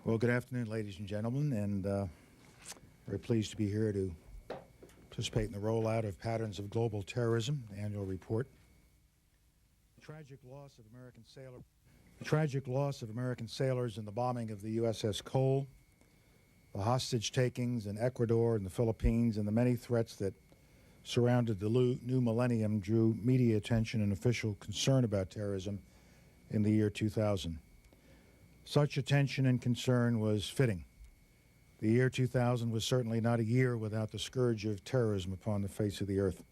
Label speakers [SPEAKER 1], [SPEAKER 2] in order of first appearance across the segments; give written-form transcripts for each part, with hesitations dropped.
[SPEAKER 1] Well, good afternoon, ladies and gentlemen, and very pleased to be here to participate in the rollout of Patterns of Global Terrorism, the annual report. The tragic loss of American sailors in the bombing of the USS Cole, the hostage takings in Ecuador and the Philippines, and the many threats that surrounded the new millennium drew media attention and official concern about terrorism in the year 2000. Such attention and concern was fitting. The year 2000 was certainly not a year without the scourge of terrorism upon the face of the earth.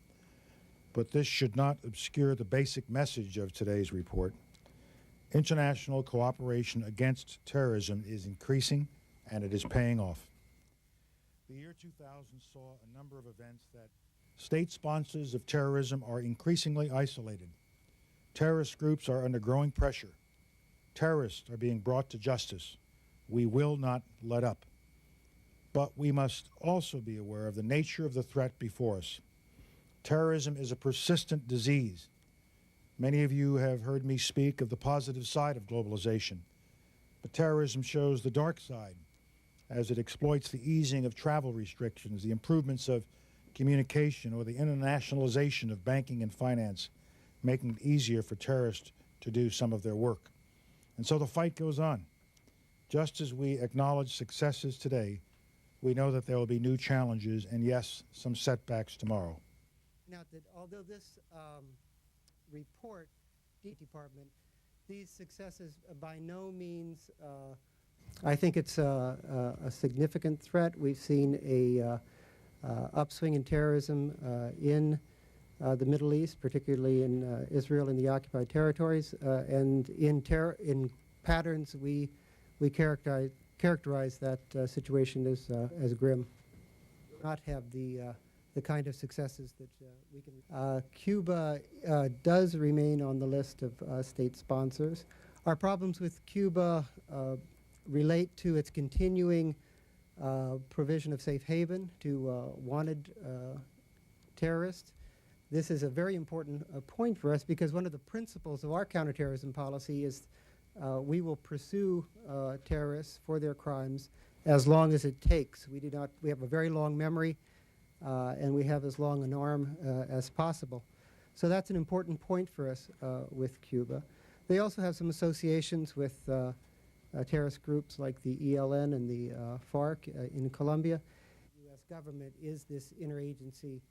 [SPEAKER 1] But this should not obscure the basic message of today's report. International cooperation against terrorism is increasing, and it is paying off. The year 2000 saw a number of events that state sponsors of terrorism are increasingly isolated. Terrorist groups are under growing pressure. Terrorists are being brought to justice. We will not let up. But we must also be aware of the nature of the threat before us. Terrorism is a persistent disease. Many of you have heard me speak of the positive side of globalization. But terrorism shows the dark side as it exploits the easing of travel restrictions, the improvements of communication, or the internationalization of banking and finance, making it easier for terrorists to do some of their work. And so the fight goes on. Just as we acknowledge successes today, we know that there will be new challenges and, yes, some setbacks tomorrow.
[SPEAKER 2] Now, although this report, State Department, these successes by no means, I think it's a significant threat. We've seen a upswing in terrorism in the Middle East, particularly in Israel and the occupied territories, and in patterns we characterize that situation as grim. Not have the kind of successes that we can. Cuba does remain on the list of state sponsors. Our problems with Cuba relate to its continuing provision of safe haven to wanted terrorists. This is a very important point for us because one of the principles of our counterterrorism policy is we will pursue terrorists for their crimes as long as it takes. We have a very long memory and we have as long an arm as possible. So that's an important point for us with Cuba. They also have some associations with terrorist groups like the ELN and the FARC in Colombia. The U.S. government is this interagency